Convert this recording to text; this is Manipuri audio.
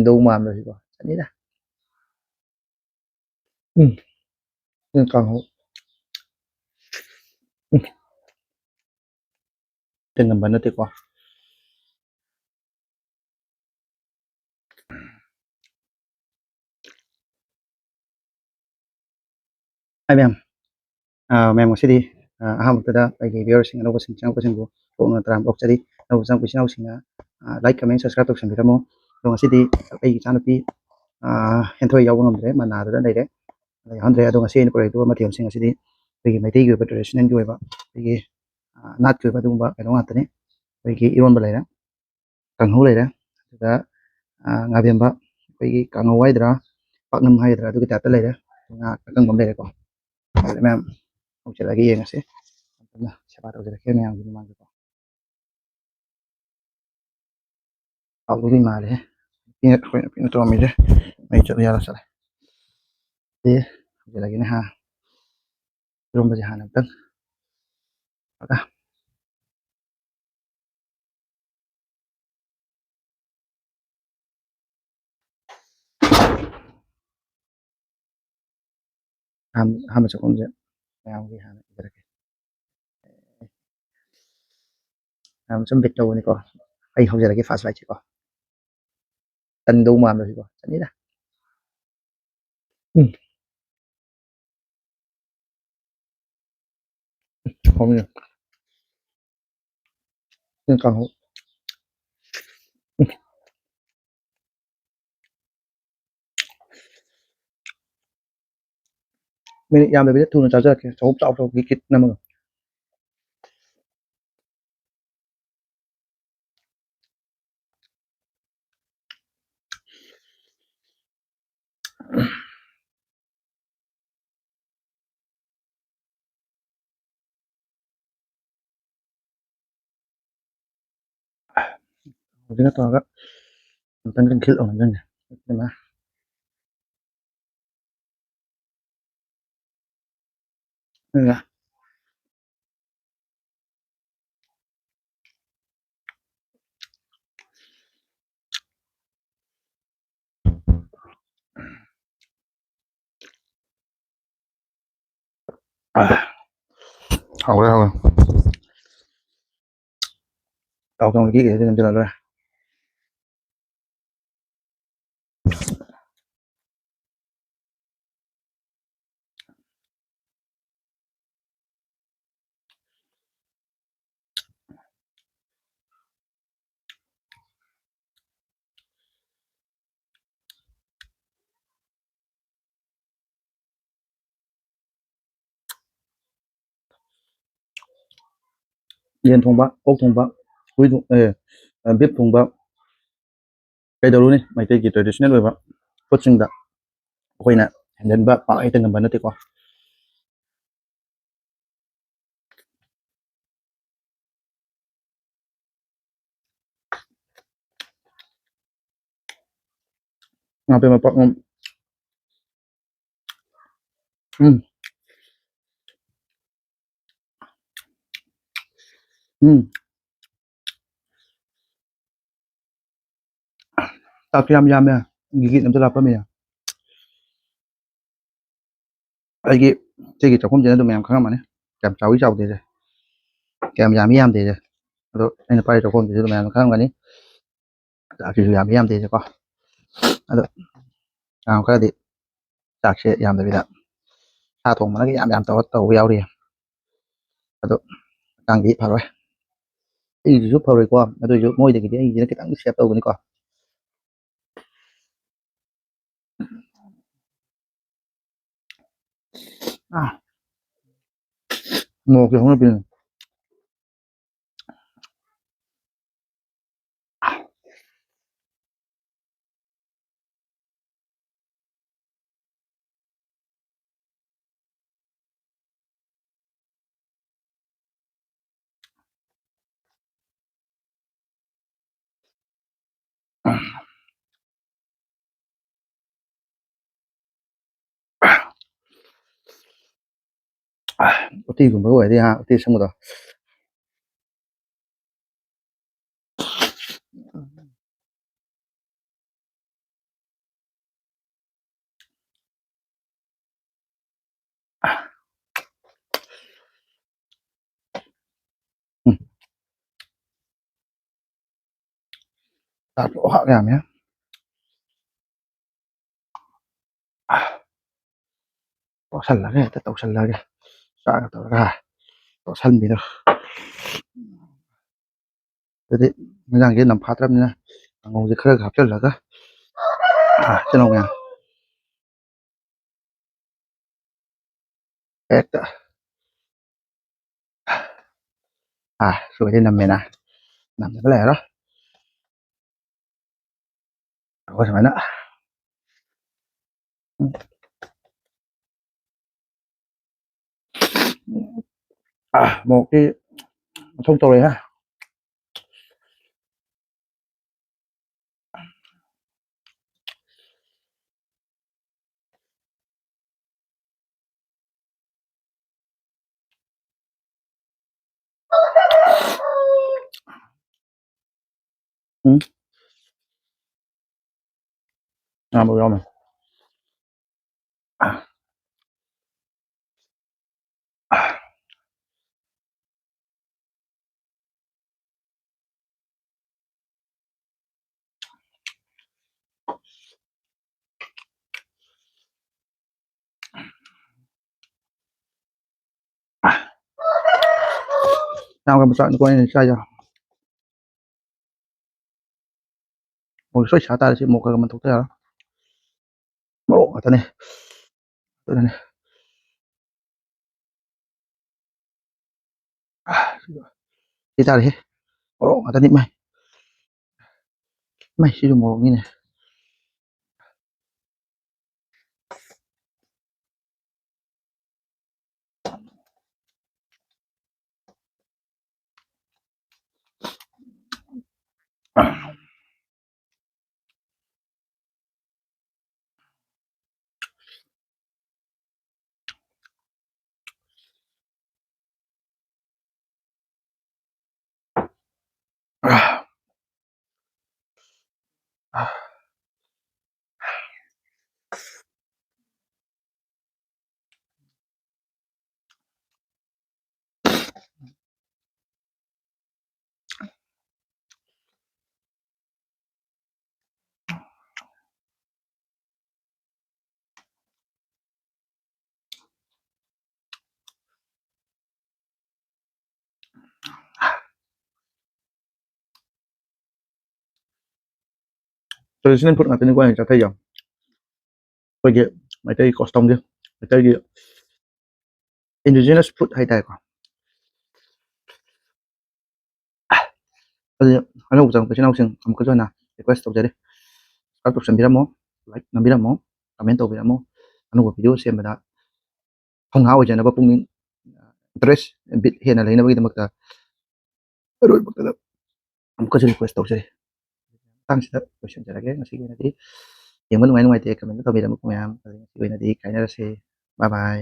đâu mà làm được gì chán nè. Ừ, nhưng còn không. Ừ, trên làm bánh nó tuyệt quá. Hai em, మేము ngꯁꯤꯗꯤ ꯑꯍꯥꯟꯕꯗ ꯑꯩꯒꯤ ꯚꯤꯌꯔꯁꯤꯡ ꯑꯅꯧꯕꯁꯤꯡ ꯆꯪꯉꯛꯄꯁꯤꯡꯕꯨ ꯄꯣꯛꯅ ꯇꯔꯥꯝꯅ ꯑꯣꯛꯆꯔꯤ ꯑꯅꯧꯕ ꯆꯪꯉꯛꯄ ꯏꯆꯤꯟ ꯏꯅꯥꯎꯁꯤꯡꯅ ꯂꯥꯏꯛ ꯀꯃꯦꯟ ꯁꯕꯁꯀ꯭ꯔꯥꯏꯕ ꯇꯧꯁꯟꯕꯤꯔꯝꯃꯨ ꯑꯗꯣ ꯉꯁꯤꯗꯤ ꯑꯩꯒꯤ ꯏꯆꯥꯅꯨꯄꯤ ꯍꯦꯟꯊꯣꯏ ꯌꯥꯎꯕ ꯉꯝꯗ꯭ꯔꯦ ꯃꯥ ꯅꯥꯗꯨꯅ ꯂꯩꯔꯦ ꯌꯥꯎꯍꯟꯗ꯭ꯔꯦ ꯑꯗꯣ ꯉꯁꯤ ꯑꯩꯅ ꯄꯨꯔꯛꯏꯕ ꯃꯊꯦꯜꯁꯤꯡ ꯑꯁꯤꯗꯤ ꯑꯩꯈꯣꯏꯒꯤ ꯃꯩꯇꯩꯒꯤ ꯑꯣꯏꯕ ꯇ꯭ꯔꯦꯗꯤꯁꯅꯦꯜꯒꯤ ꯑꯣꯏꯕ ꯑꯩꯈꯣꯏꯒꯤ ꯅꯥꯠꯀꯤ ꯑꯣꯏꯕ ꯑꯗꯨꯒꯨꯝꯕ ꯀꯩꯅꯣ ꯉꯥꯛꯇꯅꯤ ꯑꯩꯈꯣꯏꯒꯤ ꯏꯔꯣꯟꯕ ꯂꯩꯔꯦ ꯀꯥꯡꯍꯧ ꯂꯩꯔꯦ ꯑꯗꯨꯒ ꯉꯥꯕꯦꯝꯕ ꯑꯩꯈꯣꯏꯒꯤ ꯀꯥꯡꯍꯧ ꯍꯥꯏꯗ꯭ꯔꯥ ꯄꯥꯛꯅꯝ ꯍꯥꯏꯒꯗ꯭ꯔꯥ ꯑꯗꯨꯒꯤ ꯇꯥꯏꯞꯇ ꯂꯩꯔꯦ ꯉꯥ ꯑꯀꯪꯕ ꯑꯃ ꯂꯩꯔꯦꯀꯣ ꯑꯗꯨ ꯃꯌꯥꯝ ꯍꯧꯖꯤꯜꯂꯒ ꯌꯦꯡꯉꯁꯤ ꯑꯗꯨꯅ ꯁꯦꯕꯥ ꯇꯧꯖꯔꯛꯀꯦ ꯃꯌꯥꯝꯒꯤ ꯃꯃꯥꯡꯗꯀꯣ ꯍꯥꯎꯗꯣꯏ ꯃꯥꯜꯂꯦ ꯑꯩꯈꯣꯏꯅ ꯄꯤꯅ ꯇꯧꯔꯝꯃꯤꯁꯦ ꯃꯩ ꯆꯠꯂ ꯌꯥꯔ ꯆꯠꯂꯦ ꯁꯤ ꯍꯧꯖꯤꯜꯂꯒꯦꯅꯦ ꯏꯔꯣꯝꯕꯁꯦ ꯍꯥꯟꯅ ꯑꯝꯇꯪ ꯑꯍꯥꯟꯕ ꯆꯥꯛꯈꯨꯝꯁꯦ ꯃꯌꯥꯝꯒꯤ ꯍꯥꯟꯅ ꯏꯖꯔꯛꯀꯦ ꯃꯌꯥꯝ ꯁꯨꯝ ꯕꯤꯠ ꯇꯧꯕꯅꯤꯀꯣ ꯑꯩ ꯍꯧꯖꯔꯒꯦ ꯐꯥꯔꯁ ꯕꯥꯏꯠꯁꯦꯀꯣ ꯆꯟꯗꯧ ꯃꯥꯟꯕꯁꯤꯀꯣ ꯆꯟꯅꯤꯗ. ꯎꯝ, ꯍꯥꯎꯅꯤ. ꯀꯥꯡꯍꯧ. ꯎꯝ, ꯃꯤꯅꯤꯠ ꯌꯥꯝꯗꯕꯤꯗ ꯊꯨꯅ ꯆꯥꯖꯔꯛꯀꯦ ꯆꯧ ꯆꯥꯎ ꯆꯥꯎ ꯒꯤꯠ ꯒꯤꯠ ꯅꯝꯃꯒ. ꯍꯧꯖꯤꯛꯅ ꯇꯧꯔꯒ ꯑꯝꯇꯪ ꯈꯤꯜ ꯂꯧꯅꯖꯅꯤ. ꯍꯥꯎꯔꯦ ꯍꯥꯎꯔꯦ. ꯇꯥꯎ ꯊꯣꯡ ꯒꯤꯠ ꯒꯤꯠ ꯅꯝꯁꯤꯜꯂ ꯂꯣꯏꯔꯦ. ꯌꯦꯟ ꯊꯣꯡꯕ, ꯑꯣꯛ ꯊꯣꯡꯕ, ꯍꯨꯏ ꯕꯤꯞ ꯊꯣꯡꯕ ꯀꯩꯗꯧꯔꯨꯅꯤ ꯃꯩꯇꯩꯒꯤ ꯇ꯭ꯔꯦꯗꯤꯁꯅꯦꯜ ꯑꯣꯏꯕ ꯄꯣꯠꯁꯤꯡꯗ ꯑꯩꯈꯣꯏꯅ ꯍꯦꯟꯖꯟꯕ ꯄꯥꯛ ꯍꯦꯛꯇ ꯉꯝꯕ ꯅꯠꯇꯦꯀꯣ. ꯉꯥꯄꯦꯝꯃ ꯄꯥꯛꯅꯝ. ꯎꯝ. ꯎꯝ. ꯆꯥꯛꯁꯨ ꯌꯥꯝ ꯌꯥꯝꯃꯦ ꯒꯤꯠ ꯒꯤꯠ ꯅꯝꯁꯤꯜꯂ ꯍꯥꯞꯄꯝꯃꯤꯅꯦ. ꯑꯩꯒꯤ ꯁꯤꯒꯤ ꯆꯥꯛꯈꯨꯝꯁꯤꯅ ꯑꯗꯨꯝ ꯃꯌꯥꯝ ꯈꯪꯉꯝꯃꯅꯤ ꯀꯌꯥꯝ ꯆꯥꯎꯏ ꯆꯥꯎꯗꯦꯁꯦ ꯀꯌꯥꯝ ꯌꯥꯝꯃꯤ ꯌꯥꯝꯗꯦꯁꯦ ꯑꯗꯣ ꯑꯩꯅ ꯄꯥꯏꯔꯤ ꯆꯥꯛꯈꯨꯝꯁꯤꯁꯨ ꯑꯗꯨꯝ ꯃꯌꯥꯝ ꯈꯪꯉꯝꯒꯅꯤ ꯆꯥꯛꯁꯤꯁꯨ ꯌꯥꯝꯃꯤ ꯌꯥꯝꯗꯦꯁꯦꯀꯣ ꯑꯗꯣ ꯈꯔꯗꯤ ꯆꯥꯛꯁꯦ ꯌꯥꯝꯗꯕꯤꯗ ꯁꯥ ꯊꯣꯡꯕꯅꯒ ꯌꯥꯝ ꯌꯥꯝ ꯇꯧꯕ ꯌꯥꯎꯔꯤꯌꯦ ꯑꯗꯣ ꯍꯛꯆꯥꯡꯗꯤ ꯐꯔꯣꯏ ꯑꯩꯒꯤꯁꯤꯁꯨ ꯐꯔꯣꯏꯀꯣ ꯑꯗꯨꯑꯣꯏꯁꯨ ꯃꯣꯏꯗꯒꯤꯗꯤ ꯑꯩꯒꯤꯁꯤꯅ ꯈꯤꯇꯪ ꯁꯦꯞ ꯇꯧꯒꯅꯤꯀꯣ. ꯃꯣꯔꯣꯛꯁꯦ ꯍꯧꯅ ꯄꯤꯅꯤ. ꯎꯇꯤꯒꯨꯝꯕ ꯑꯣꯏꯔꯗꯤ ꯎꯇꯤ ꯑꯁꯪꯕꯗꯣ ꯆꯥꯛ ꯍꯥꯛ ꯌꯥꯝꯃꯦ ꯇꯣꯠꯁꯜꯂꯒ ꯍꯦꯛꯇ ꯇꯧꯁꯜꯂꯒꯦ ꯆꯥꯛꯒ ꯇꯧꯔꯒ ꯇꯣꯠꯁꯟꯕꯤꯗꯣ ꯑꯗꯨꯗꯤ ꯏꯟꯖꯥꯡꯁꯦ ꯅꯝꯐꯥꯠꯇ꯭ꯔꯕꯅꯤꯅ ꯀꯥꯡꯉꯧꯁꯦ ꯈꯔ ꯍꯥꯞꯆꯤꯜꯂꯒ ꯆꯤꯜꯍꯧ ꯃꯌꯥꯝ ꯍꯦꯛꯇ ꯁꯣꯏꯗꯤ ꯅꯝꯃꯦꯅ ꯅꯝꯗꯕ ꯂꯩꯔꯔꯣꯏ ꯑꯩꯈꯣꯏ ꯁꯨꯃꯥꯏꯅ ꯃꯣꯔꯣꯛꯇꯤ ꯃꯊꯧ ꯇꯧꯔꯦ ꯍꯥ ꯉꯥꯃꯨꯛ ꯌꯥꯎꯃꯦ ꯌꯥꯝꯒ ꯃꯆꯥꯛꯅꯤꯀꯣ ꯑꯩꯅ ꯆꯥꯏꯖꯦ ꯃꯣꯔꯣꯛ ꯁꯣꯏ ꯁꯥ ꯇꯥꯔꯦ ꯁꯤ ꯃꯣꯔꯣꯛ ꯈꯔ ꯃꯟꯊꯣꯛꯇ ꯌꯥꯔꯣꯏ ꯃꯣꯔꯣꯛ ꯉꯥꯛꯇꯅꯦ ꯑꯗꯨꯅꯅꯦ ꯁꯤ ꯇꯥꯔꯦꯍꯦ ꯃꯣꯔꯣꯛ ꯉꯥꯛꯇꯅꯤ ꯏꯃꯥꯏ ꯏꯃꯥꯏ ꯁꯤꯁꯨ ꯃꯣꯔꯣꯛꯅꯤꯅꯦ ꯇ꯭ꯔꯦꯗꯤꯁꯅꯦꯜ ꯐꯨꯗ ꯉꯥꯛꯇꯅꯤꯀꯣ ꯑꯩꯅ ꯆꯠꯊꯩꯁꯦ ꯑꯩꯈꯣꯏꯒꯤ ꯃꯩꯇꯩ ꯀꯣꯁꯇꯝꯁꯦ ꯃꯩꯇꯩꯒꯤ ꯏꯟꯗꯤꯖꯤꯅꯁ ꯐꯨꯗ ꯍꯥꯏꯇꯥꯔꯦꯀꯣ ꯑꯗꯨꯗꯤ ꯑꯅꯧꯕ ꯆꯪꯉꯛꯄ ꯏꯆꯤꯜ ꯏꯅꯥꯎꯁꯤꯡ ꯑꯃꯨꯛꯀꯁꯨ ꯍꯟꯅ ꯔꯤꯀ꯭ꯋꯦꯁ ꯇꯧꯖꯔꯤ ꯁꯕꯁꯀ꯭ꯔꯥꯏꯕ ꯇꯧꯁꯟꯕꯤꯔꯝꯃꯣ ꯂꯥꯏꯛ ꯅꯝꯕꯤꯔꯝꯃꯣ ꯀꯃꯦꯟ ꯇꯧꯕꯤꯔꯝꯃꯣ ꯑꯅꯧꯕ ꯚꯤꯗꯤꯑꯣ ꯁꯦꯝꯕꯗ ꯊꯧꯅꯥ ꯑꯣꯏꯖꯅꯕ ꯄꯨꯛꯅꯤꯡ ꯏꯟꯇꯔꯦꯁ ꯕꯤꯠ ꯍꯦꯟꯅ ꯂꯩꯅꯕꯒꯤꯗꯃꯛꯇ ꯑꯔꯣꯏꯕꯗ ꯑꯃꯨꯛꯀꯁꯨ ꯔꯤꯀ꯭ꯋꯦꯁ ꯇꯧꯖꯔꯤ ꯃꯇꯥꯡꯁꯤꯗ ꯂꯣꯏꯁꯤꯟꯖꯔꯒꯦ ꯉꯁꯤꯒꯤ ꯑꯣꯏꯅꯗꯤ ꯌꯦꯡꯕ ꯅꯨꯡꯉꯥꯏ ꯅꯨꯡꯉꯥꯏꯇꯦ ꯀꯃꯦꯟꯇ ꯇꯧꯕꯤꯔꯝꯃꯨ ꯃꯌꯥꯝ ꯉꯁꯤꯒꯤ ꯑꯣꯏꯅꯗꯤ ꯀꯥꯏꯅꯔꯁꯦ ꯕꯥꯏ ꯕꯥꯏ